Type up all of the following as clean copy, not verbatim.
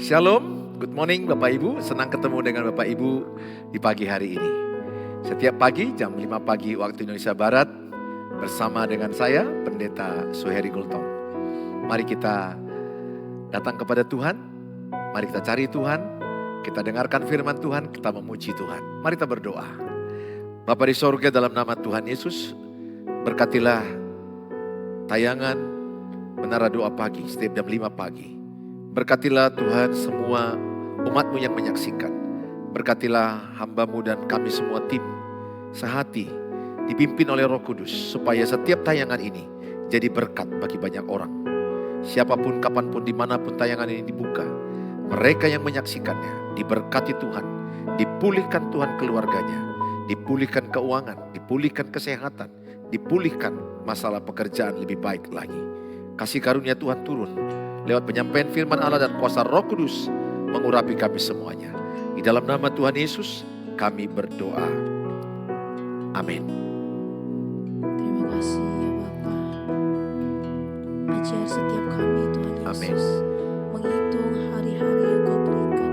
Shalom, good morning Bapak Ibu. Senang ketemu dengan Bapak Ibu di pagi hari ini. Setiap pagi jam 5 pagi waktu Indonesia Barat bersama dengan saya Pendeta Suheri Gultom. Mari kita datang kepada Tuhan, mari kita cari Tuhan, kita dengarkan firman Tuhan, kita memuji Tuhan. Mari kita berdoa. Bapa di sorga, dalam nama Tuhan Yesus, berkatilah tayangan Menara Doa Pagi setiap jam 5 pagi. Berkatilah Tuhan semua umat-Mu yang menyaksikan. Berkatilah hamba-Mu dan kami semua tim sehati dipimpin oleh Roh Kudus. Supaya setiap tayangan ini jadi berkat bagi banyak orang. Siapapun, kapanpun, dimanapun tayangan ini dibuka. Mereka yang menyaksikannya diberkati Tuhan. Dipulihkan Tuhan keluarganya. Dipulihkan keuangan, dipulihkan kesehatan. Dipulihkan masalah pekerjaan lebih baik lagi. Kasih karunia Tuhan turun lewat penyampaian firman Allah dan kuasa Roh Kudus mengurapi kami semuanya. Di dalam nama Tuhan Yesus kami berdoa. Amin. Terima kasih ya Bapa. Ajar setiap kami Tuhan Yesus. Amin. Menghitung hari-hari yang Kau berikan.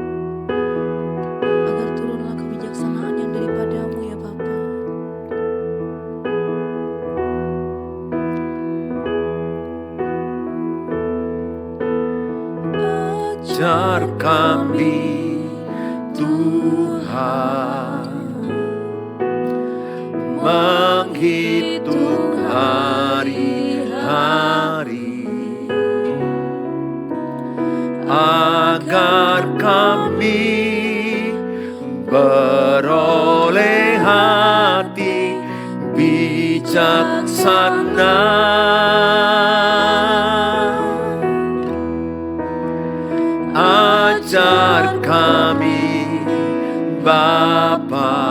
Agar turunlah kebijaksanaan yang daripada-Mu ya Bapa. Ajar kami Tuhan menghitung hari-hari agar kami beroleh hati bijaksana. Ajar kami Bapa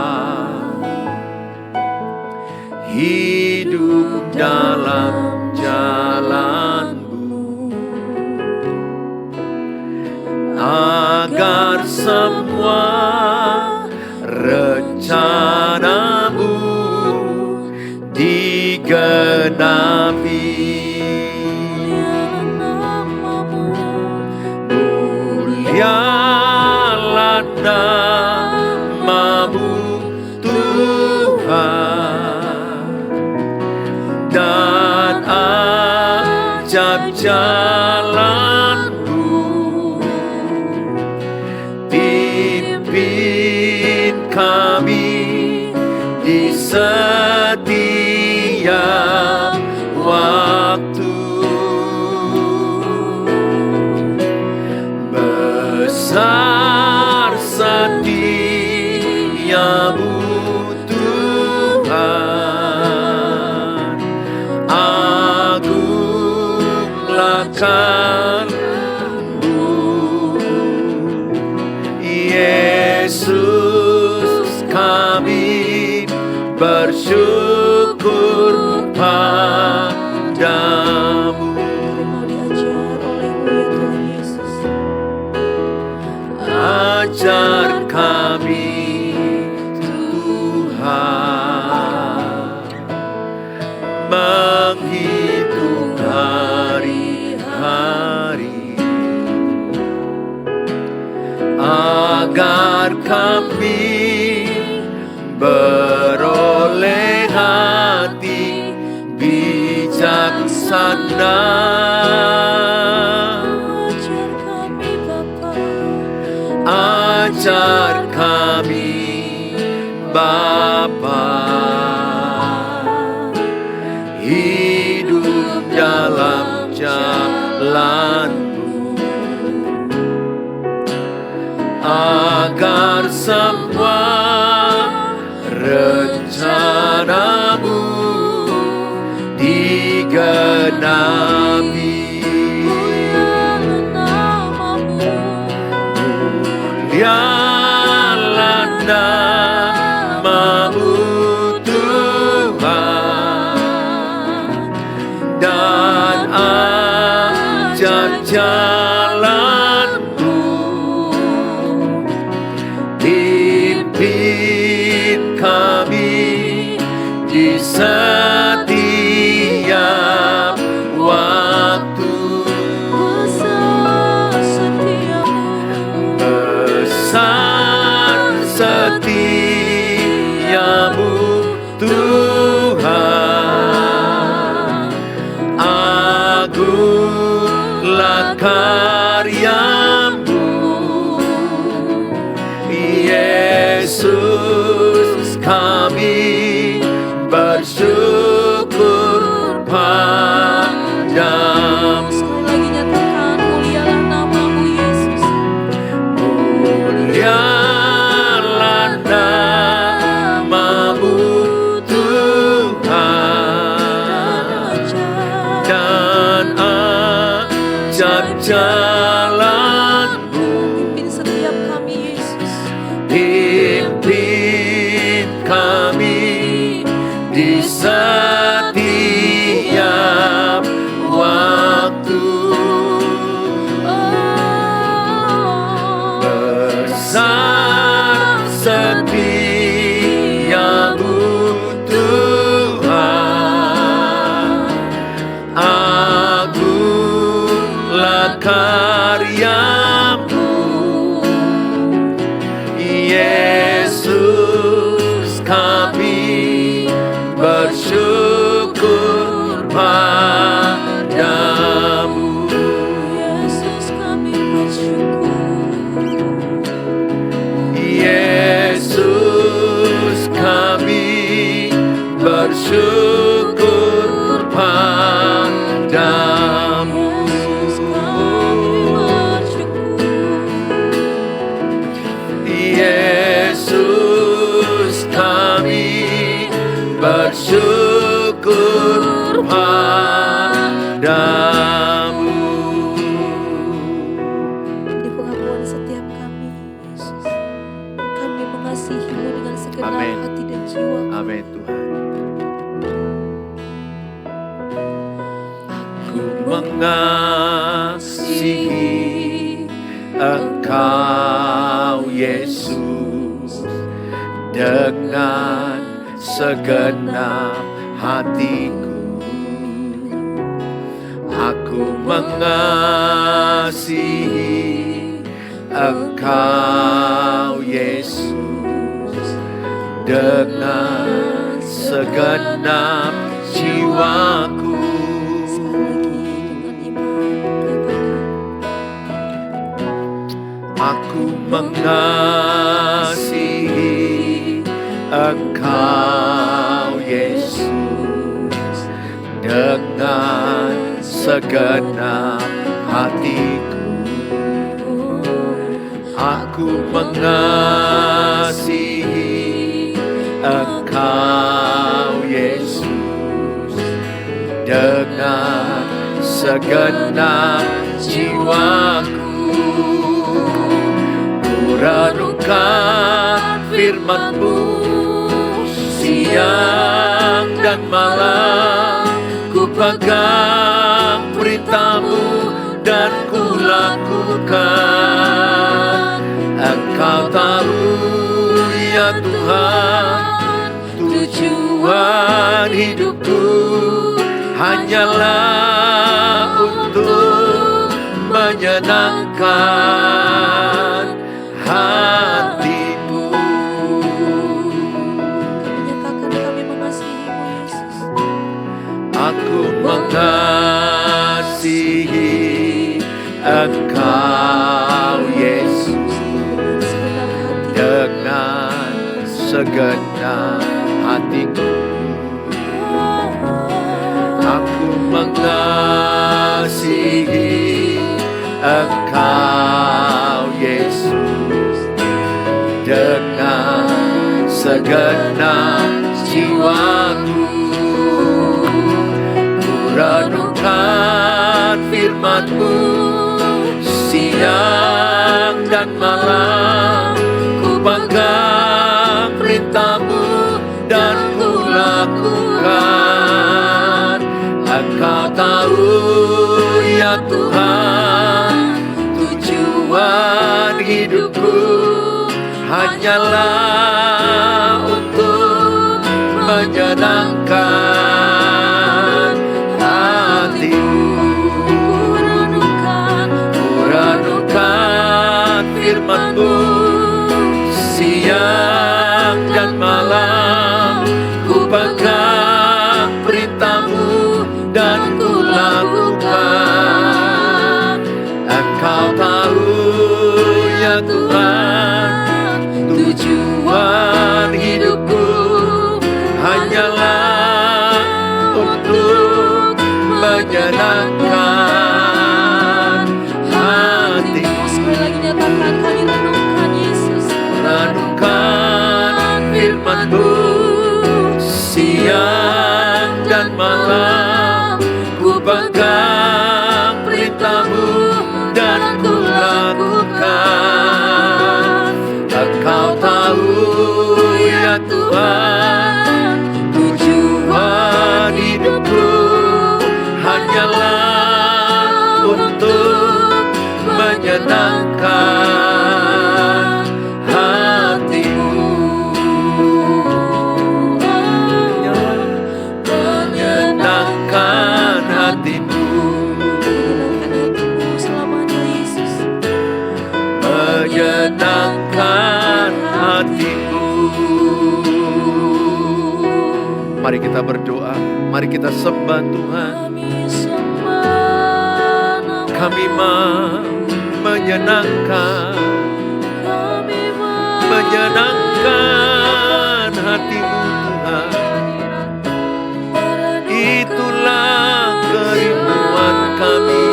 hidup dalam jalan-Mu, agar semua rencana-Mu digenapi. Mulialah nama-Mu Tuhan, dan ajab jalan-Mu. Pimpin kami di setiap waktu. Besar setia-Mu Tuhan, agunglah karya-Mu. Yesus, kami bersyukur padamu. Mau diajar oleh-Mu ya Tuhan Yesus. Ajar kami Tuhan menghitung hari-hari agar kami beroleh hati bijaksana. Ajar kami Bapa. Ajar kami Bapa hidup dalam jalan-Mu, agar semua rencana-Mu digenapi. Mulialah nama-Mu Tuhan, dan ajak jalan-Mu. Pimpin kami di setiap waktu. Besar setia-Mu karya-Mu, Yesus, kami bersyukur padamu. Sekali lagi nyatakan, mulialah nama-Mu Yesus. Mulialah nama-Mu Tuhan, dan ajab jalan-Mu. Pimpin setiap kami Yesus. Pimpin kami di setiap waktu. Besar setiamu Tuhan, agunglah karya-Mu, Yesus, kami bersyukur padamu. Yesus, kami bersyukur. Yesus, kami bersyukur padamu. Yesus, kami bersyukur. Yesus, kami bersyukur padamu. Di pengakuan setiap kami Yesus, kami mengasihi-Mu dengan segenap Amin. hati dan jiwa. Amin Tuhan. Ku mengasihi Engkau Yesus dengan segenap hatiku. Aku mengasihi Engkau Yesus dengan segenap jiwaku. Sekali lagi dengan iman, nyatakan. Aku mengasihi Engkau Yesus dengan segenap hatiku. Aku mengasihi Engkau Yesus dengan segenap jiwaku. Ku renungkan firman-Mu siang dan malam, ku pegang perintah-Mu dan ku lakukan. Engkau tahu ya Tuhan, tujuan hidupku hanyalah untuk menyenangkan hati-Mu. Nyatakan kami mengasihi-Mu Yesus. Aku mengasihi Engkau Yesus dengan segenap hatiku. Aku mengasihi Engkau Yesus dengan segenap jiwaku. Ku renungkan firman-Mu siang dan malam, ku pegang perintah-Mu dan ku lakukan. Engkau tahu ya Tuhan, tujuan hidupku hanyalah untuk menyenangkan hati-Mu. Ku renungkan firman-Mu siang dan malam, ku pegang perintah-Mu dan ku lakukan. menyenangkan hatimu. Sekali lagi nyatakan, kami renungkan Yesus. Renungkan firman-Mu siang dan malam, ku pegang perintah-Mu dan ku lakukan. Engkau tahu ya Tuhan, tujuan hidupku hanyalah untuk menyenangkan hatimu. Menyenangkan hatimu. Menyenangkan hatimu selamanya Yesus. Menyenangkan hatimu. Mari kita berdoa, mari kita sembah Tuhan. Kami sembah nama, Kami mau menyenangkan, kami menyenangkan hatimu Tuhan. Itulah kerinduan kami,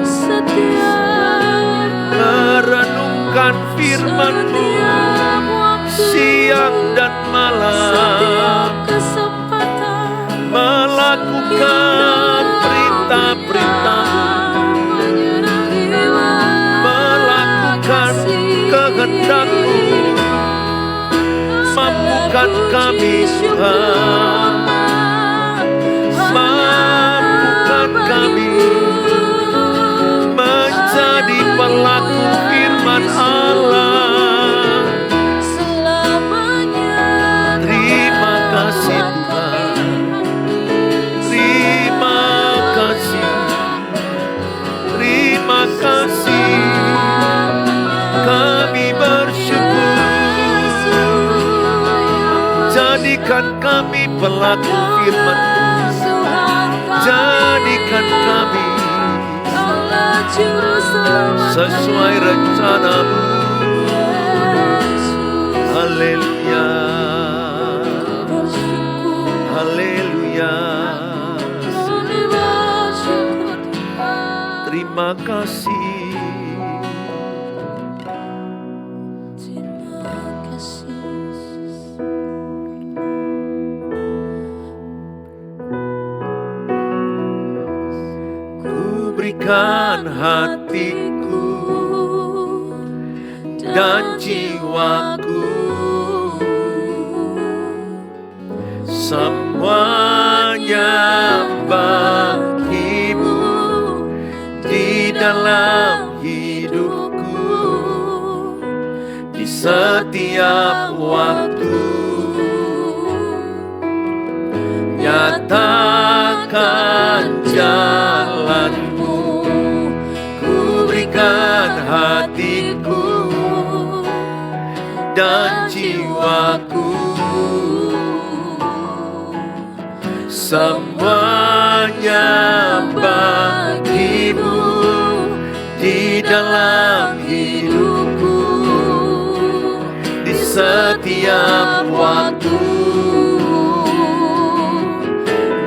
setiap merenungkan firman-Mu siang dan malam, kesempatan melakukan perintah-perintah-Mu, melakukan kehendak-Mu. Mampukan kami Tuhan, mampukan kami menjadi pelaku firman Allah. selamanya. Terima kasih Tuhan, terima kasih, terima kasih. Kami bersyukur, jadikan kami pelaku firman, jadikan kami sesuai rencana-Mu. Haleluya, haleluya. Terima kasih. Terima kasih Yesus. Ku berikan hatiku dan jiwaku, semuanya bagi-Mu di dalam hidupku, di setiap waktu. Nyatakan jalan-Mu, ku berikan hatiku dan jiwaku, semuanya bagi-Mu di dalam hidupku, di setiap waktu.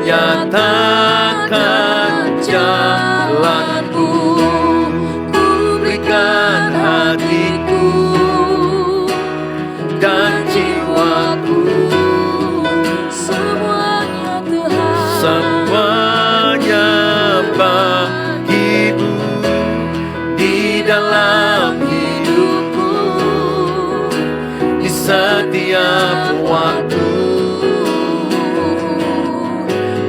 Nyatakan jalan-Mu, ku berikan hatiku dan jiwaku, Semuanya Tuhan, semuanya bagi-Mu di dalam hidupku, di setiap waktu.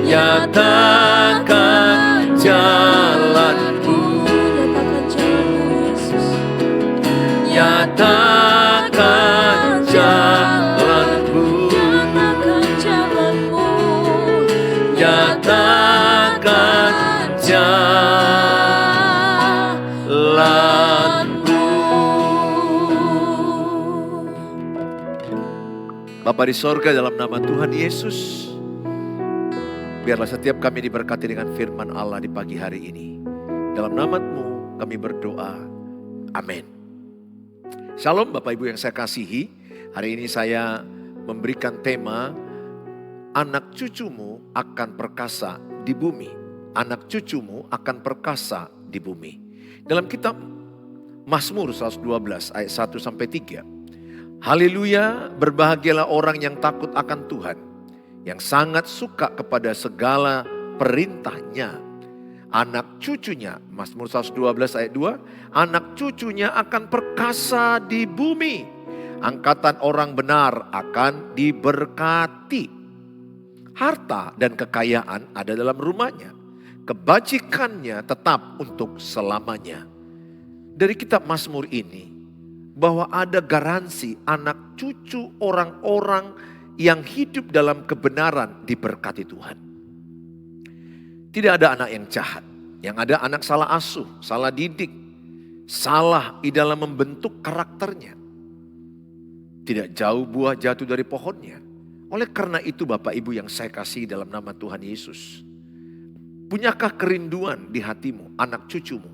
Nyatakan jalan-Mu, nyatakan jalan-Mu Yesus. nyatakan jalan-Mu, Nyatakan jalan-Mu, nyatakan jalan-Mu. Bapa di sorga, dalam nama Tuhan Yesus, biarlah setiap kami diberkati dengan firman Allah di pagi hari ini. Dalam nama-Mu kami berdoa. Amin. Shalom Bapak Ibu yang saya kasihi. Hari ini saya memberikan tema, anak cucumu akan perkasa di bumi. Anak cucumu akan perkasa di bumi. Dalam kitab Mazmur 112 ayat 1-3. Haleluya, berbahagialah orang yang takut akan Tuhan, yang sangat suka kepada segala perintahnya. Anak cucunya, Mazmur 112 ayat 2, anak cucunya akan perkasa di bumi. Angkatan orang benar akan diberkati. Harta dan kekayaan ada dalam rumahnya. Kebajikannya tetap untuk selamanya. Dari kitab Mazmur ini, bahwa ada garansi anak cucu orang-orang yang hidup dalam kebenaran diberkati Tuhan. Tidak ada anak yang jahat. Yang ada anak salah asuh, salah didik, salah di dalam membentuk karakternya. Tidak jauh buah jatuh dari pohonnya. Oleh karena itu Bapak Ibu yang saya kasih dalam nama Tuhan Yesus. Punyakah kerinduan di hatimu anak cucumu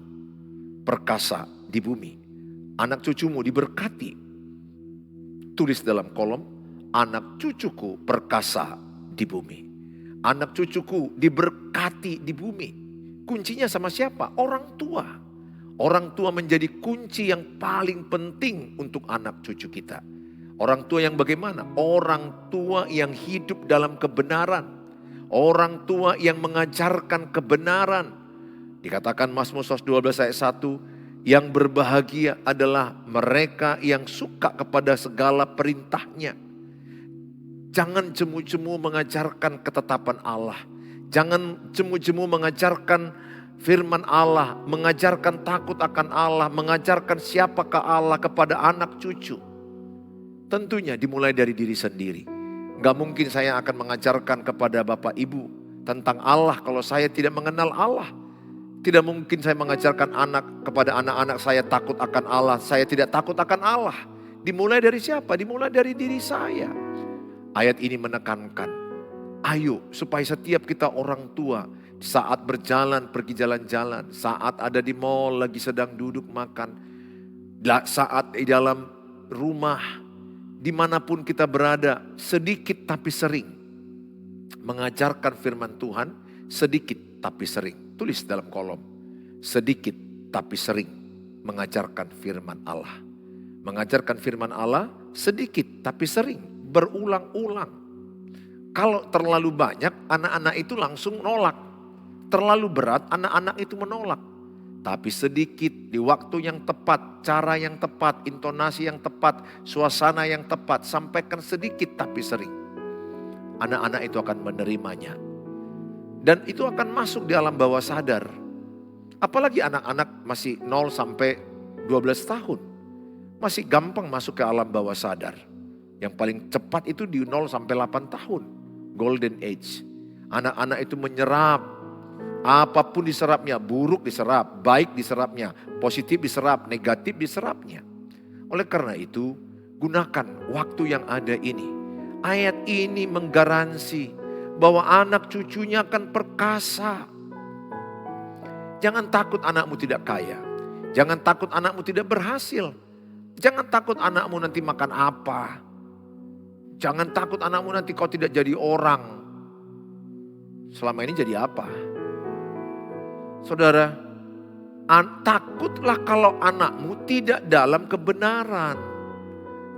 perkasa di bumi? Anak cucumu diberkati. Tulis dalam kolom, anak cucuku perkasa di bumi. Anak cucuku diberkati di bumi. Kuncinya sama siapa? Orang tua. Orang tua menjadi kunci yang paling penting untuk anak cucu kita. Orang tua yang bagaimana? Orang tua yang hidup dalam kebenaran. Orang tua yang mengajarkan kebenaran. Dikatakan Mazmur 112 ayat 1, yang berbahagia adalah mereka yang suka kepada segala perintahnya. Jangan jemu-jemu mengajarkan ketetapan Allah. Jangan jemu-jemu mengajarkan firman Allah, mengajarkan takut akan Allah, mengajarkan siapakah Allah kepada anak cucu. Tentunya dimulai dari diri sendiri. Gak mungkin saya akan mengajarkan kepada Bapak Ibu tentang Allah kalau saya tidak mengenal Allah. Tidak mungkin saya mengajarkan kepada anak-anak saya takut akan Allah. Saya tidak takut akan Allah. Dimulai dari siapa? Dimulai dari diri saya. Ayat ini menekankan, ayo supaya setiap kita orang tua saat berjalan, pergi jalan-jalan, saat ada di mall lagi sedang duduk makan, saat di dalam rumah, dimanapun kita berada, sedikit tapi sering mengajarkan firman Tuhan, sedikit tapi sering. Tulis dalam kolom, sedikit tapi sering mengajarkan firman Allah. Mengajarkan firman Allah sedikit tapi sering, berulang-ulang. Kalau terlalu banyak, anak-anak itu langsung nolak. Terlalu berat, anak-anak itu menolak. Tapi sedikit di waktu yang tepat, cara yang tepat, intonasi yang tepat, suasana yang tepat. Sampaikan sedikit tapi sering. Anak-anak itu akan menerimanya. Dan itu akan masuk di alam bawah sadar. Apalagi anak-anak masih 0 sampai 12 tahun. Masih gampang masuk ke alam bawah sadar. Yang paling cepat itu di 0 sampai 8 tahun. Golden age. Anak-anak itu menyerap. Apapun diserapnya, buruk diserap, baik diserapnya, positif diserap, negatif diserapnya. Oleh karena itu, gunakan waktu yang ada ini. Ayat ini menggaransi bahwa anak cucunya akan perkasa. Jangan takut anakmu tidak kaya. Jangan takut anakmu tidak berhasil. Jangan takut anakmu nanti makan apa. Jangan takut anakmu nanti kau tidak jadi orang. Selama ini jadi apa? Saudara, takutlah kalau anakmu tidak dalam kebenaran.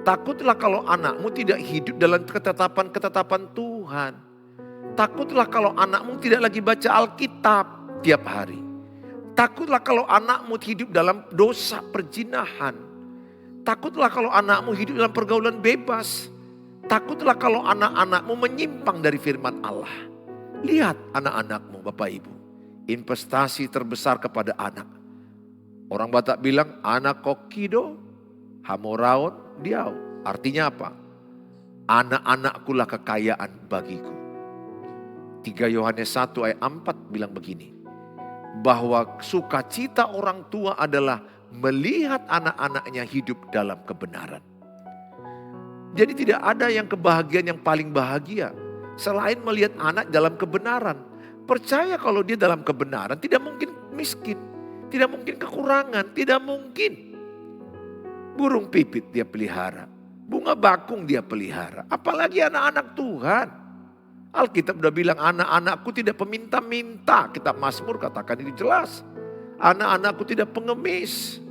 Takutlah kalau anakmu tidak hidup dalam ketetapan-ketetapan Tuhan. Takutlah kalau anakmu tidak lagi baca Alkitab tiap hari. Takutlah kalau anakmu hidup dalam dosa perzinahan. Takutlah kalau anakmu hidup dalam pergaulan bebas. Takutlah kalau anak-anakmu menyimpang dari firman Allah. Lihat anak-anakmu Bapak Ibu. Investasi terbesar kepada anak. Orang Batak bilang anak kokido, hamoraon diau. Artinya apa? Anak-anakkulah kekayaan bagiku. 3 Yohanes 1 ayat 4 bilang begini. Bahwa sukacita orang tua adalah melihat anak-anaknya hidup dalam kebenaran. Jadi tidak ada yang kebahagiaan yang paling bahagia selain melihat anak dalam kebenaran. Percaya kalau dia dalam kebenaran tidak mungkin miskin. Tidak mungkin kekurangan, tidak mungkin. Burung pipit dia pelihara. Bunga bakung dia pelihara. Apalagi anak-anak Tuhan. Alkitab udah bilang anak-anakku tidak peminta-minta. Kitab Mazmur katakan ini jelas. Anak-anakku tidak pengemis.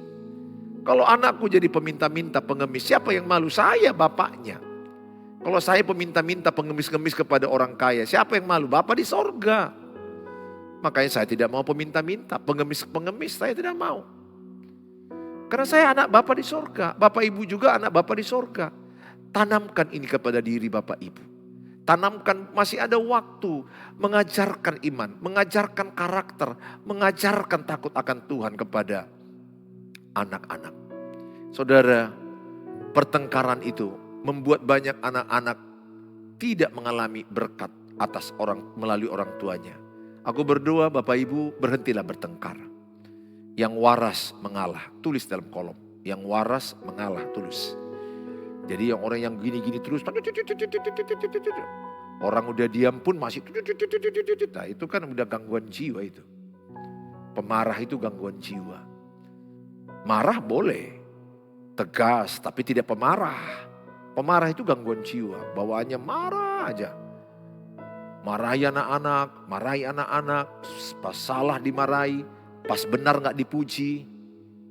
Kalau anakku jadi peminta-minta pengemis, siapa yang malu? Saya bapaknya. Kalau saya peminta-minta pengemis-ngemis kepada orang kaya, siapa yang malu? Bapa di sorga. Makanya saya tidak mau peminta-minta, pengemis-pengemis saya tidak mau. Karena saya anak Bapa di sorga, Bapak Ibu juga anak Bapa di sorga. Tanamkan ini kepada diri Bapak Ibu. Tanamkan, masih ada waktu mengajarkan iman, mengajarkan karakter, mengajarkan takut akan Tuhan kepada anak-anak. Saudara, pertengkaran itu membuat banyak anak-anak tidak mengalami berkat atas melalui orang tuanya. Aku berdoa Bapak Ibu berhentilah bertengkar. Yang waras mengalah, tulis dalam kolom. Yang waras mengalah, tulis. Jadi yang orang yang gini-gini terus, orang udah diam pun masih, nah itu kan udah gangguan jiwa itu. Pemarah itu gangguan jiwa. Marah boleh, tegas tapi tidak pemarah. Pemarah itu gangguan jiwa, bawaannya marah aja. Marahi anak-anak, pas salah dimarahi, pas benar gak dipuji.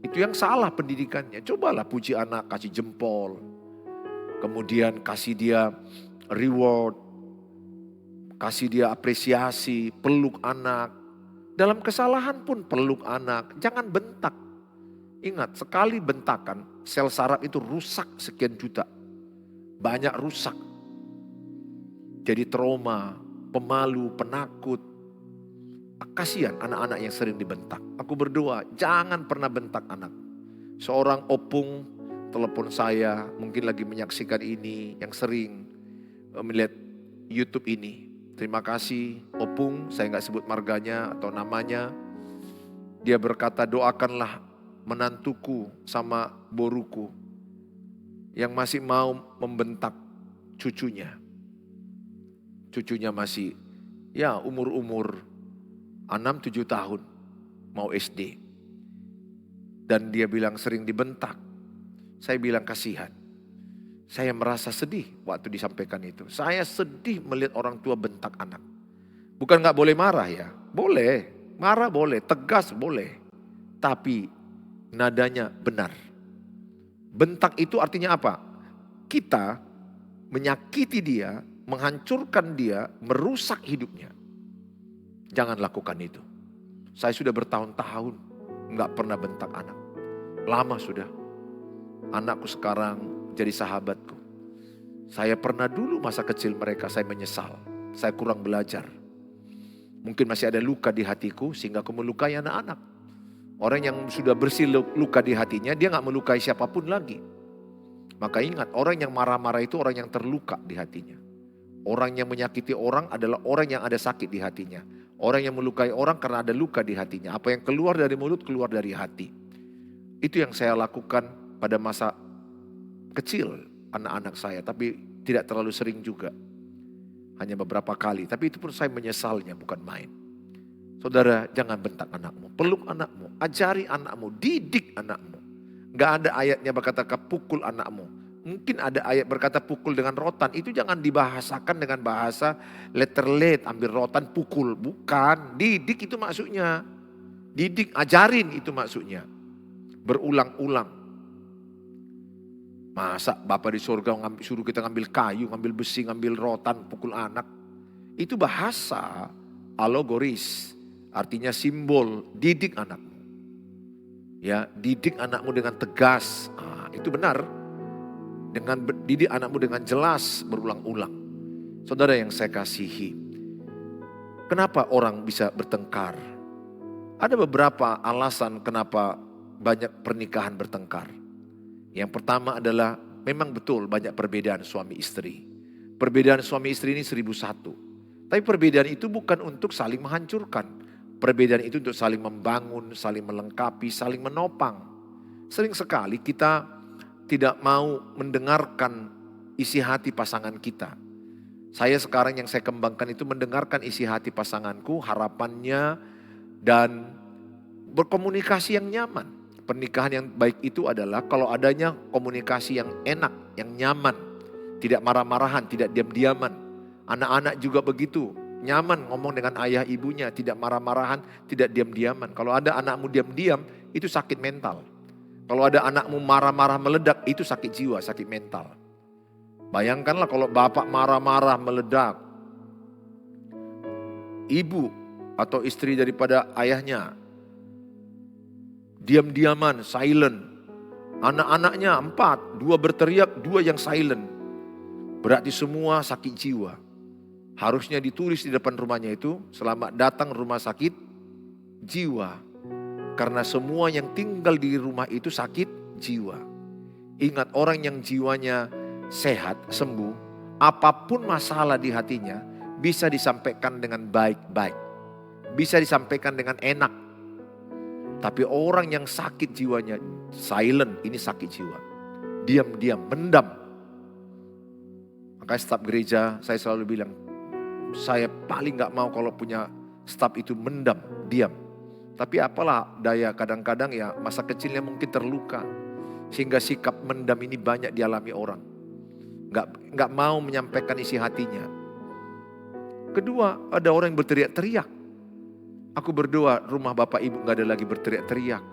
Itu yang salah pendidikannya. Cobalah puji anak, kasih jempol. Kemudian kasih dia reward, kasih dia apresiasi, peluk anak. Dalam kesalahan pun peluk anak, jangan bentak. Ingat, sekali bentakan, sel saraf itu rusak sekian juta. Banyak rusak. Jadi trauma, pemalu, penakut. Kasihan anak-anak yang sering dibentak. Aku berdoa, jangan pernah bentak anak. Seorang opung telepon saya, mungkin lagi menyaksikan ini, yang sering melihat YouTube ini. Terima kasih opung, saya gak sebut marganya atau namanya. Dia berkata, doakanlah menantuku sama boruku yang masih mau membentak cucunya. Cucunya masih ya umur-umur 6-7 tahun mau SD. Dan dia bilang sering dibentak. Saya bilang kasihan. Saya merasa sedih waktu disampaikan itu. Saya sedih melihat orang tua bentak anak. Bukan gak boleh marah ya. Boleh, marah boleh, tegas boleh. Tapi nadanya benar. Bentak itu artinya apa? Kita menyakiti dia, menghancurkan dia, merusak hidupnya. Jangan lakukan itu. Saya sudah bertahun-tahun gak pernah bentak anak. Lama sudah. Anakku sekarang jadi sahabatku. Saya pernah dulu masa kecil mereka, saya menyesal. Saya kurang belajar. Mungkin masih ada luka di hatiku sehingga aku melukai anak-anak. Orang yang sudah bersih luka di hatinya, dia gak melukai siapapun lagi. Maka ingat, orang yang marah-marah itu orang yang terluka di hatinya. Orang yang menyakiti orang adalah orang yang ada sakit di hatinya. Orang yang melukai orang karena ada luka di hatinya. Apa yang keluar dari mulut, keluar dari hati. Itu yang saya lakukan pada masa kecil anak-anak saya. Tapi tidak terlalu sering juga. Hanya beberapa kali. Tapi itu pun saya menyesalnya, bukan main. Saudara, jangan bentak anakmu. Peluk anakmu. Ajari anakmu. Didik anakmu. Gak ada ayatnya berkata pukul anakmu. Mungkin ada ayat berkata pukul dengan rotan. Itu jangan dibahasakan dengan bahasa letterlet. Ambil rotan pukul. Bukan. Didik itu maksudnya. Didik, ajarin itu maksudnya. Berulang-ulang. Masa Bapak di surga suruh kita ngambil kayu, ngambil besi, ngambil rotan, pukul anak. Itu bahasa alegoris. Artinya simbol. Didik anakmu. Ya, didik anakmu dengan tegas. Itu benar. Didik anakmu dengan jelas berulang-ulang. Saudara yang saya kasihi. Kenapa orang bisa bertengkar? Ada beberapa alasan kenapa banyak pernikahan bertengkar. Yang pertama adalah memang betul banyak perbedaan suami istri. Perbedaan suami istri ini 1001. Tapi perbedaan itu bukan untuk saling menghancurkan. Perbedaan itu untuk saling membangun, saling melengkapi, saling menopang. Sering sekali kita tidak mau mendengarkan isi hati pasangan kita. Saya sekarang yang saya kembangkan itu mendengarkan isi hati pasanganku, harapannya dan berkomunikasi yang nyaman. Pernikahan yang baik itu adalah kalau adanya komunikasi yang enak, yang nyaman. Tidak marah-marahan, tidak diam-diaman. Anak-anak juga begitu. Nyaman ngomong dengan ayah ibunya, tidak marah-marahan, tidak diam-diaman. Kalau ada anakmu diam-diam, itu sakit mental. Kalau ada anakmu marah-marah meledak, itu sakit jiwa, sakit mental. Bayangkanlah kalau bapak marah-marah meledak. Ibu atau istri daripada ayahnya diam-diaman, silent. Anak-anaknya 4, 2 berteriak, 2 yang silent. Berarti semua sakit jiwa. Harusnya ditulis di depan rumahnya itu, selamat datang rumah sakit jiwa. Karena semua yang tinggal di rumah itu sakit jiwa. Ingat, orang yang jiwanya sehat, sembuh, apapun masalah di hatinya bisa disampaikan dengan baik-baik. Bisa disampaikan dengan enak. Tapi orang yang sakit jiwanya silent, ini sakit jiwa. Diam-diam, mendam. Makanya staf gereja saya selalu bilang, saya paling gak mau kalau punya staf itu mendam, diam. Tapi apalah daya, kadang-kadang ya masa kecilnya mungkin terluka. Sehingga sikap mendam ini banyak dialami orang. Gak mau menyampaikan isi hatinya. Kedua, ada orang yang berteriak-teriak. Aku berdoa rumah Bapak Ibu gak ada lagi berteriak-teriak.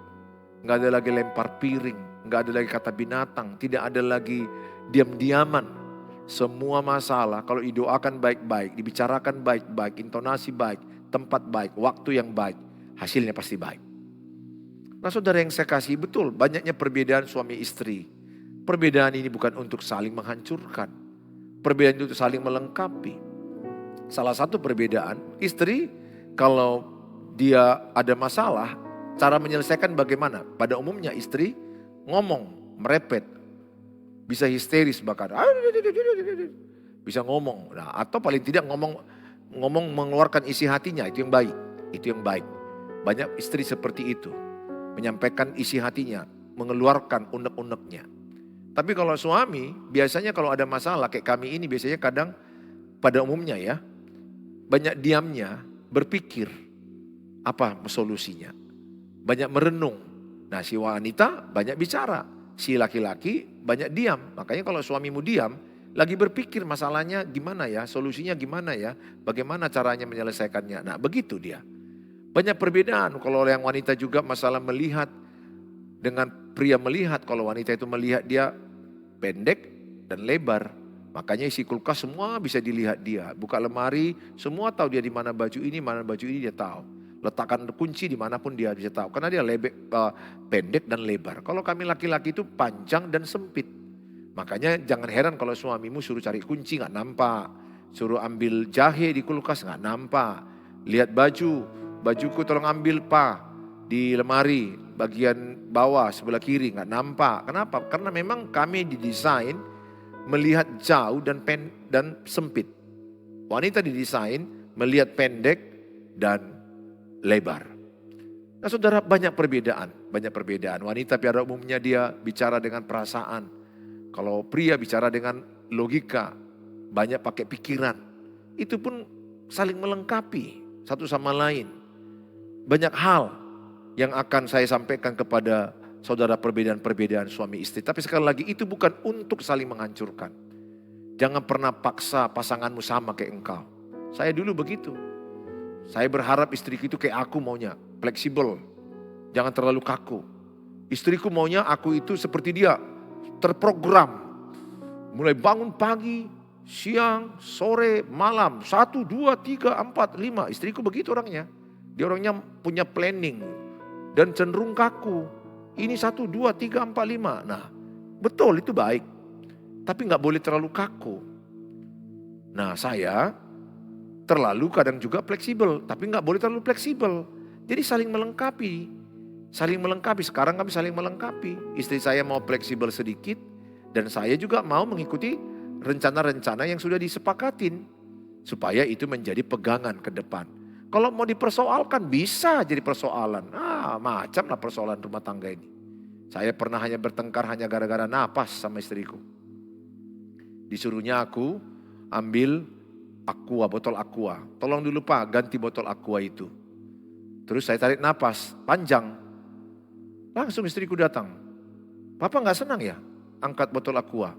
Gak ada lagi lempar piring. Gak ada lagi kata binatang. Tidak ada lagi diam-diaman. Semua masalah kalau didoakan baik-baik, dibicarakan baik-baik, intonasi baik, tempat baik, waktu yang baik, hasilnya pasti baik. Nah saudara yang saya kasih, betul banyaknya perbedaan suami istri. Perbedaan ini bukan untuk saling menghancurkan. Perbedaan itu untuk saling melengkapi. Salah satu perbedaan, istri kalau dia ada masalah, cara menyelesaikan bagaimana? Pada umumnya istri ngomong, merepet, bisa histeris bahkan, bisa ngomong. Nah, atau paling tidak ngomong mengeluarkan isi hatinya, itu yang baik. Itu yang baik. Banyak istri seperti itu, menyampaikan isi hatinya, mengeluarkan unek-uneknya. Tapi kalau suami, biasanya kalau ada masalah kayak kami ini, biasanya kadang pada umumnya ya, banyak diamnya, berpikir apa solusinya. Banyak merenung. Nah si wanita banyak bicara, si laki-laki banyak diam. Makanya kalau suamimu diam, lagi berpikir masalahnya gimana ya, solusinya gimana ya, bagaimana caranya menyelesaikannya. Nah begitu dia. Banyak perbedaan kalau yang wanita juga masalah melihat dengan pria melihat. Kalau wanita itu melihat dia pendek dan lebar. Makanya isi kulkas semua bisa dilihat dia. Buka lemari semua tahu dia di mana baju ini dia tahu. Letakkan kunci dimanapun dia bisa tahu. Karena dia pendek dan lebar. Kalau kami laki-laki itu panjang dan sempit. Makanya jangan heran kalau suamimu suruh cari kunci gak nampak. Suruh ambil jahe di kulkas gak nampak. Lihat bajuku tolong ambil pak. Di lemari bagian bawah sebelah kiri gak nampak. Kenapa? Karena memang kami didesain melihat jauh dan sempit. Wanita didesain melihat pendek dan lebar. Nah saudara, banyak perbedaan. Wanita pada umumnya dia bicara dengan perasaan. Kalau pria bicara dengan logika, banyak pakai pikiran. Itu pun saling melengkapi satu sama lain. Banyak hal yang akan saya sampaikan kepada saudara, perbedaan-perbedaan suami istri. Tapi sekali lagi itu bukan untuk saling menghancurkan. Jangan pernah paksa pasanganmu sama kayak engkau. Saya dulu begitu. Saya berharap istriku itu kayak aku maunya, fleksibel. Jangan terlalu kaku. Istriku maunya aku itu seperti dia, terprogram. Mulai bangun pagi, siang, sore, malam. 1, 2, 3, 4, 5. Istriku begitu orangnya. Dia orangnya punya planning dan cenderung kaku. Ini 1, 2, 3, 4, 5. Nah betul itu baik. Tapi gak boleh terlalu kaku. Nah saya terlalu kadang juga fleksibel. Tapi gak boleh terlalu fleksibel. Jadi saling melengkapi. Sekarang kami saling melengkapi. Istri saya mau fleksibel sedikit. Dan saya juga mau mengikuti rencana-rencana yang sudah disepakatin. Supaya itu menjadi pegangan ke depan. Kalau mau dipersoalkan bisa jadi persoalan. Macam lah persoalan rumah tangga ini. Saya pernah hanya bertengkar hanya gara-gara napas sama istriku. Disuruhnya aku ambil botol aqua. Tolong dulu pak ganti botol aqua itu. Terus saya tarik napas panjang. Langsung istriku datang. Papa gak senang ya angkat botol aqua?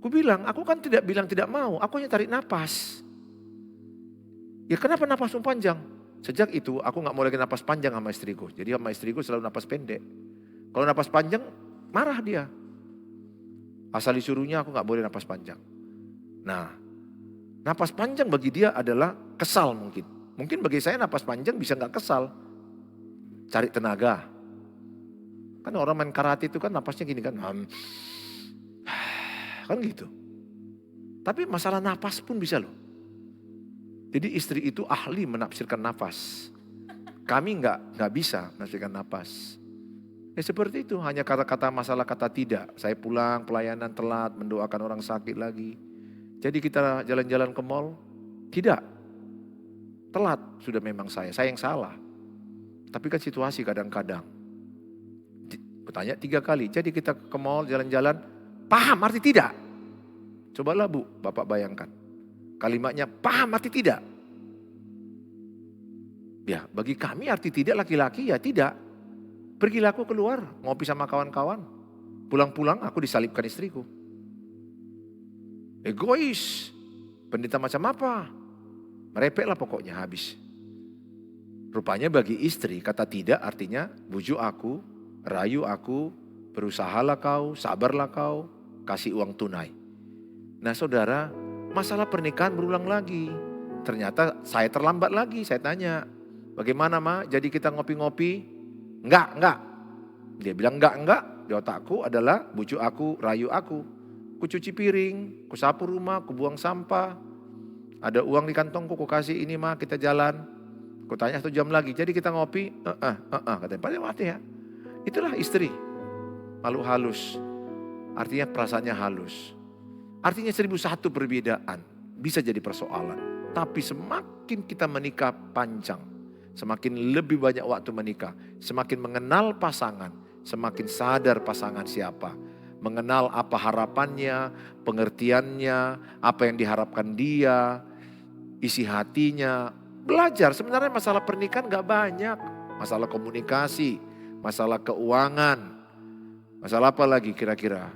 Aku bilang, aku kan tidak bilang tidak mau, aku hanya tarik napas. Ya kenapa napasmu panjang? Sejak itu aku gak mau lagi napas panjang sama istriku. Jadi sama istriku selalu napas pendek. Kalau napas panjang, marah dia. Asal disuruhnya aku gak boleh napas panjang. Nah, napas panjang bagi dia adalah kesal mungkin. Mungkin bagi saya napas panjang bisa gak kesal. Cari tenaga. Kan orang main karate itu kan napasnya gini kan. Kan gitu. Tapi masalah napas pun bisa loh. Jadi istri itu ahli menafsirkan nafas. Kami nggak bisa menafsirkan nafas. Ya seperti itu, hanya kata-kata masalah kata tidak. Saya pulang pelayanan telat, mendoakan orang sakit lagi. Jadi kita jalan-jalan ke mall, tidak. Telat sudah memang saya yang salah. Tapi kan situasi kadang-kadang. Bertanya 3 kali, jadi kita ke mall jalan-jalan, paham arti tidak? Cobalah Bu, Bapak bayangkan. Kalimatnya paham arti tidak? Ya bagi kami arti tidak laki-laki ya tidak. Pergilah aku keluar, ngopi sama kawan-kawan. Pulang-pulang aku disalibkan istriku. Egois, pendeta macam apa? Merepeklah pokoknya habis. Rupanya bagi istri kata tidak artinya bujuk aku, rayu aku, berusahalah kau, sabarlah kau, kasih uang tunai. Nah saudara, masalah pernikahan berulang lagi. Ternyata saya terlambat lagi, saya tanya. Bagaimana Ma, jadi kita ngopi-ngopi? Enggak. Dia bilang enggak. Di otakku adalah bujuk aku, rayu aku. Ku cuci piring, ku sapu rumah, ku buang sampah. Ada uang di kantongku, ku kasih ini Ma, kita jalan. Ku tanya 1 jam lagi, jadi kita ngopi? Katanya, pada mati ya. Itulah istri, makhluk halus. Artinya perasaannya halus. Artinya 1001 perbedaan bisa jadi persoalan. Tapi semakin kita menikah panjang, semakin lebih banyak waktu menikah, semakin mengenal pasangan, semakin sadar pasangan siapa. Mengenal apa harapannya, pengertiannya, apa yang diharapkan dia, isi hatinya. Belajar, sebenarnya masalah pernikahan gak banyak. Masalah komunikasi, masalah keuangan, masalah apa lagi kira-kira?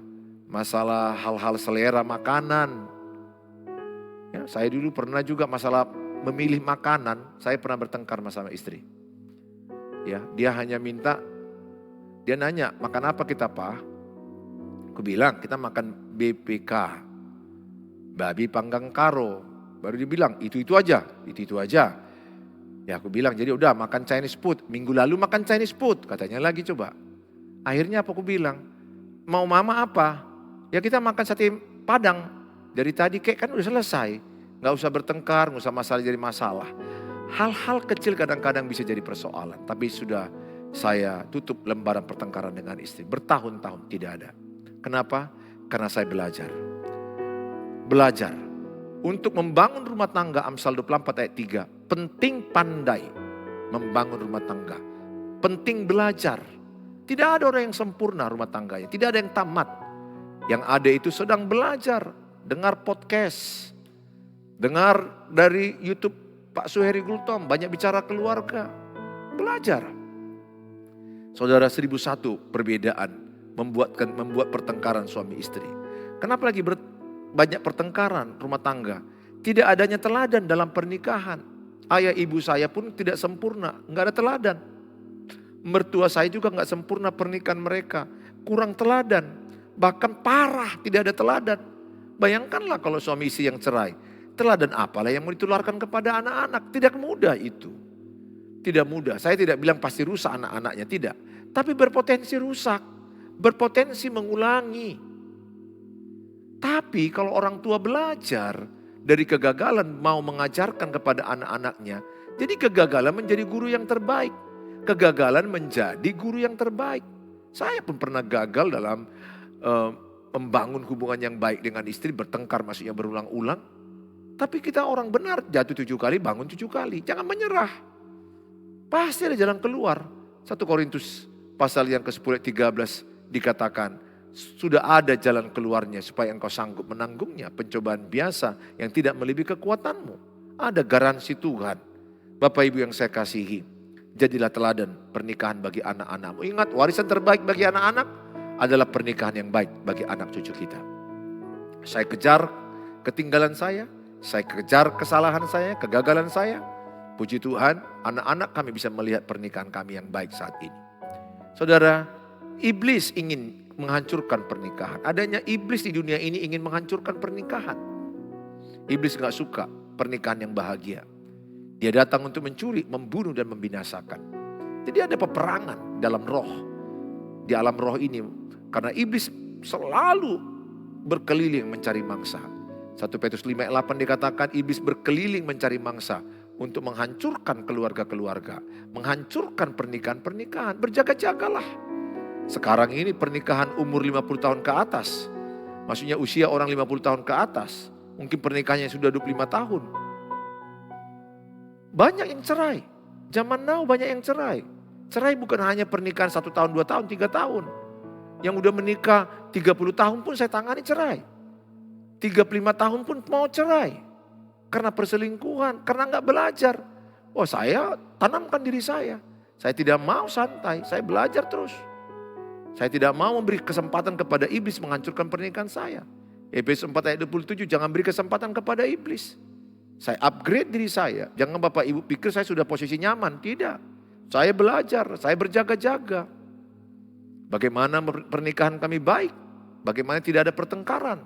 Masalah hal-hal selera makanan. Ya, saya dulu pernah juga masalah memilih makanan, saya pernah bertengkar sama istri. Ya, dia hanya minta, dia nanya, makan apa kita Pak? Aku bilang, kita makan BPK, babi panggang karo. Baru dia bilang, itu aja. Ya aku bilang, jadi udah makan Chinese food. Minggu lalu makan Chinese food, katanya lagi coba. Akhirnya apa aku bilang, mau mama apa? Ya kita makan sate Padang. Dari tadi kayak kan udah selesai. Gak usah bertengkar, gak usah masalah jadi masalah. Hal-hal kecil kadang-kadang bisa jadi persoalan. Tapi sudah saya tutup lembaran pertengkaran dengan istri. Bertahun-tahun tidak ada. Kenapa? Karena saya belajar. Untuk membangun rumah tangga, Amsal 24 ayat 3. Penting pandai membangun rumah tangga. Penting belajar. Tidak ada orang yang sempurna rumah tangganya. Tidak ada yang tamat. Yang ada itu sedang belajar. Dengar podcast. Dengar dari YouTube Pak Suheri Gultom. Banyak bicara keluarga. Belajar. Saudara, 1001 perbedaan membuat pertengkaran suami istri. Kenapa lagi banyak pertengkaran rumah tangga? Tidak adanya teladan dalam pernikahan. Ayah ibu saya pun tidak sempurna, nggak ada teladan. Mertua saya juga nggak sempurna pernikahan mereka, kurang teladan. Bahkan parah, tidak ada teladan. Bayangkanlah kalau suami istri yang cerai, teladan apalah yang mau ditularkan kepada anak-anak? Tidak mudah itu. Tidak mudah, saya tidak bilang pasti rusak anak-anaknya, tidak. Tapi berpotensi rusak, berpotensi mengulangi. Tapi kalau orang tua belajar dari kegagalan mau mengajarkan kepada anak-anaknya. Jadi kegagalan menjadi guru yang terbaik. Kegagalan menjadi guru yang terbaik. Saya pun pernah gagal dalam membangun hubungan yang baik dengan istri. Bertengkar maksudnya berulang-ulang. Tapi kita orang benar, jatuh 7 kali, bangun 7 kali. Jangan menyerah. Pasti ada jalan keluar. 1 Korintus pasal yang ke-10 ayat 13 dikatakan, sudah ada jalan keluarnya supaya engkau sanggup menanggungnya. Pencobaan biasa yang tidak melebihi kekuatanmu. Ada garansi Tuhan. Bapak Ibu yang saya kasihi, jadilah teladan pernikahan bagi anak-anakmu. Ingat, warisan terbaik bagi anak-anak adalah pernikahan yang baik bagi anak cucu kita. Saya kejar ketinggalan saya kejar kesalahan saya, kegagalan saya. Puji Tuhan, anak-anak kami bisa melihat pernikahan kami yang baik saat ini. Saudara, iblis ingin menghancurkan pernikahan. Adanya iblis di dunia ini ingin menghancurkan pernikahan. Iblis gak suka pernikahan yang bahagia. Dia datang untuk mencuri, membunuh dan membinasakan. Jadi ada peperangan dalam roh. Di alam roh ini. Karena iblis selalu berkeliling mencari mangsa. 1 Petrus 5 ayat 8 dikatakan iblis berkeliling mencari mangsa. Untuk menghancurkan keluarga-keluarga. Menghancurkan pernikahan-pernikahan. Berjaga-jagalah. Sekarang ini pernikahan umur 50 tahun ke atas. Maksudnya usia orang 50 tahun ke atas. Mungkin pernikahannya sudah 25 tahun. Banyak yang cerai. Zaman now banyak yang cerai. Cerai bukan hanya pernikahan 1 tahun, 2 tahun, 3 tahun. Yang udah menikah 30 tahun pun saya tangani cerai. 35 tahun pun mau cerai. Karena perselingkuhan, karena gak belajar. Oh saya tanamkan diri saya. Saya tidak mau santai, saya belajar terus. Saya tidak mau memberi kesempatan kepada iblis menghancurkan pernikahan saya. Efesus 4 ayat 27, jangan beri kesempatan kepada iblis. Saya upgrade diri saya. Jangan Bapak Ibu pikir saya sudah posisi nyaman. Tidak. Saya belajar, saya berjaga-jaga. Bagaimana pernikahan kami baik. Bagaimana tidak ada pertengkaran.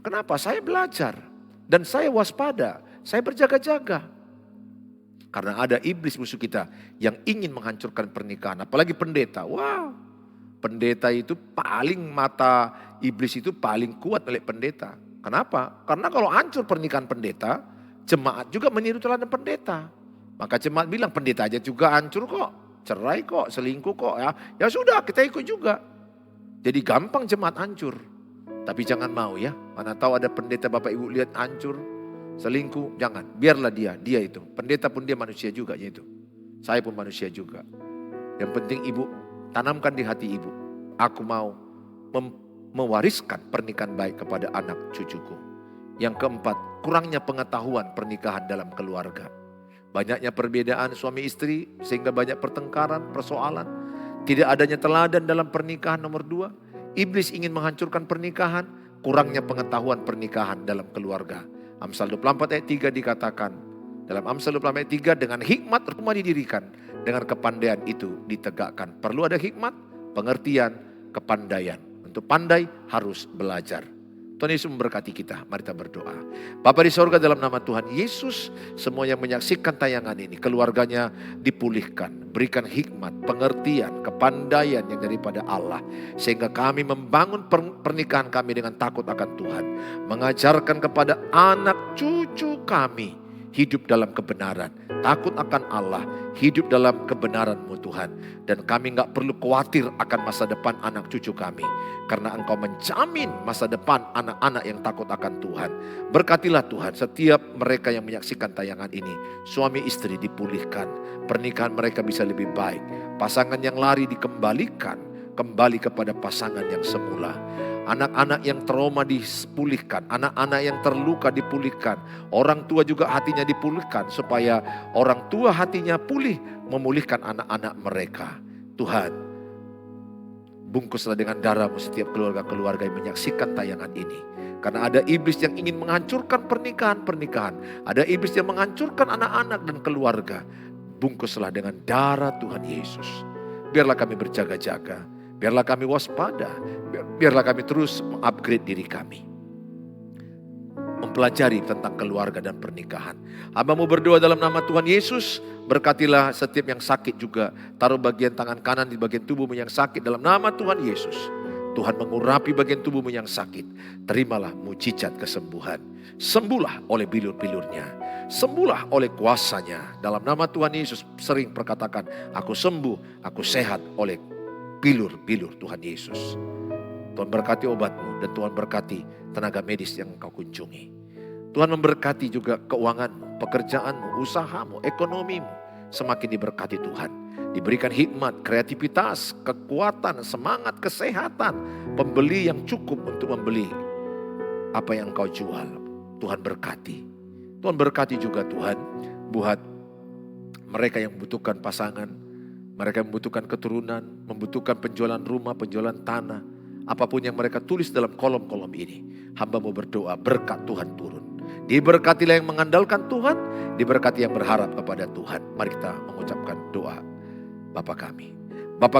Kenapa? Saya belajar. Dan saya waspada, saya berjaga-jaga. Karena ada iblis musuh kita yang ingin menghancurkan pernikahan. Apalagi pendeta. Wow, pendeta itu paling mata iblis itu paling kuat milik pendeta. Kenapa? Karena kalau hancur pernikahan pendeta, jemaat juga meniru teladan pendeta. Maka jemaat bilang pendeta aja juga hancur kok. Cerai kok, selingkuh kok ya. Ya sudah kita ikut juga. Jadi gampang jemaat hancur. Tapi jangan mau ya, mana tahu ada pendeta Bapak Ibu lihat hancur, selingkuh, jangan. Biarlah dia itu. Pendeta pun dia manusia juga yaitu. Saya pun manusia juga. Yang penting ibu, tanamkan di hati ibu. Aku mau mewariskan pernikahan baik kepada anak cucuku. Yang keempat, kurangnya pengetahuan pernikahan dalam keluarga. Banyaknya perbedaan suami istri sehingga banyak pertengkaran, persoalan. Tidak adanya teladan dalam pernikahan nomor 2. Iblis ingin menghancurkan pernikahan, kurangnya pengetahuan pernikahan dalam keluarga. Amsal 24 ayat 3 dikatakan, dalam Amsal 24 ayat 3, dengan hikmat rumah didirikan, dengan kepandaian itu ditegakkan. Perlu ada hikmat, pengertian, kepandaian. Untuk pandai harus belajar. Tuhan Yesus memberkati kita, mari kita berdoa. Bapa di sorga, dalam nama Tuhan Yesus, semua yang menyaksikan tayangan ini, keluarganya dipulihkan. Berikan hikmat, pengertian, kepandaian yang daripada Allah. Sehingga kami membangun pernikahan kami dengan takut akan Tuhan. Mengajarkan kepada anak cucu kami hidup dalam kebenaran. Takut akan Allah, hidup dalam kebenaran-Mu Tuhan. Dan kami gak perlu khawatir akan masa depan anak cucu kami. Karena Engkau menjamin masa depan anak-anak yang takut akan Tuhan. Berkatilah Tuhan setiap mereka yang menyaksikan tayangan ini. Suami istri dipulihkan. Pernikahan mereka bisa lebih baik. Pasangan yang lari dikembalikan. Kembali kepada pasangan yang semula. Anak-anak yang trauma dipulihkan. Anak-anak yang terluka dipulihkan. Orang tua juga hatinya dipulihkan. Supaya orang tua hatinya pulih. Memulihkan anak-anak mereka. Tuhan, bungkuslah dengan darah-Mu setiap keluarga-keluarga yang menyaksikan tayangan ini. Karena ada iblis yang ingin menghancurkan pernikahan-pernikahan. Ada iblis yang menghancurkan anak-anak dan keluarga. Bungkuslah dengan darah Tuhan Yesus. Biarlah kami berjaga-jaga. Biarlah kami waspada. Biarlah kami terus mengupgrade diri kami. Mempelajari tentang keluarga dan pernikahan. Hamba-Mu berdoa dalam nama Tuhan Yesus. Berkatilah setiap yang sakit juga. Taruh bagian tangan kanan di bagian tubuhmu yang sakit dalam nama Tuhan Yesus. Tuhan mengurapi bagian tubuhmu yang sakit. Terimalah mujizat kesembuhan. Sembuhlah oleh bilur-bilurnya. Sembuhlah oleh kuasanya. Dalam nama Tuhan Yesus sering perkatakan, aku sembuh, aku sehat oleh bilur-bilur Tuhan Yesus. Tuhan berkati obatmu dan Tuhan berkati tenaga medis yang engkau kunjungi. Tuhan memberkati juga keuanganmu, pekerjaanmu, usahamu, ekonomimu. Semakin diberkati Tuhan. Diberikan hikmat, kreativitas, kekuatan, semangat, kesehatan. Pembeli yang cukup untuk membeli apa yang engkau jual. Tuhan berkati. Tuhan berkati juga Tuhan buat mereka yang membutuhkan pasangan. Mereka yang membutuhkan keturunan, membutuhkan penjualan rumah, penjualan tanah. apapun yang mereka tulis dalam kolom-kolom ini, hamba mau berdoa berkat Tuhan turun. Diberkatilah yang mengandalkan Tuhan, diberkati yang berharap kepada Tuhan. Mari kita mengucapkan doa. Bapa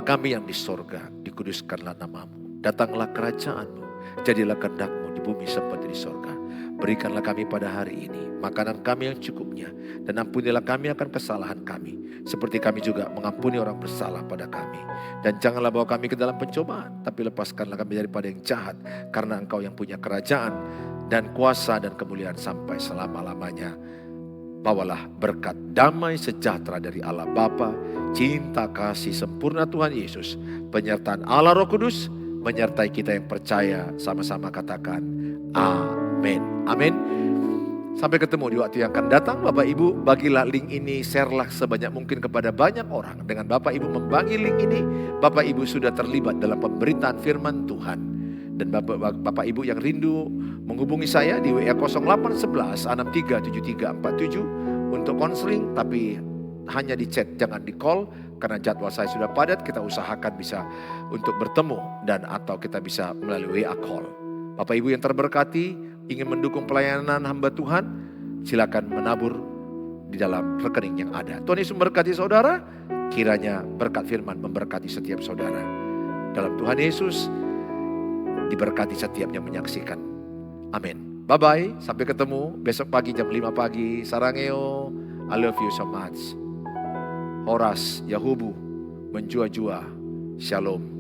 kami yang di sorga, dikuduskanlah namamu. Datanglah kerajaanmu, jadilah kehendak-Mu di bumi seperti di sorga. Berikanlah kami pada hari ini makanan kami yang cukupnya, dan ampunilah kami akan kesalahan kami, seperti kami juga mengampuni orang bersalah pada kami. Dan janganlah bawa kami ke dalam pencobaan, tapi lepaskanlah kami daripada yang jahat, karena Engkau yang punya kerajaan dan kuasa dan kemuliaan sampai selama-lamanya. Bawalah berkat damai sejahtera dari Allah Bapa, cinta kasih sempurna Tuhan Yesus, penyertaan Allah Roh Kudus, menyertai kita yang percaya. Sama-sama katakan amin. Amin. Sampai ketemu di waktu yang akan datang. Bapak Ibu, bagilah link ini, sharelah sebanyak mungkin kepada banyak orang. Dengan Bapak Ibu membagi link ini, Bapak Ibu sudah terlibat dalam pemberitaan firman Tuhan. Dan Bapak Ibu yang rindu menghubungi saya di WA 0811 637347 untuk konseling, tapi hanya di chat, jangan di call, karena jadwal saya sudah padat. Kita usahakan bisa untuk bertemu dan atau kita bisa melalui WA call. Bapak Ibu yang terberkati, ingin mendukung pelayanan hamba Tuhan, silakan menabur di dalam rekening yang ada. Tuhan Yesus memberkati saudara, kiranya berkat firman memberkati setiap saudara. Dalam Tuhan Yesus, diberkati setiap yang menyaksikan. Amin. Bye-bye, sampai ketemu besok pagi jam 5 pagi. Sarangeo, I love you so much. Horas, Yahubu, menjua-jua, shalom.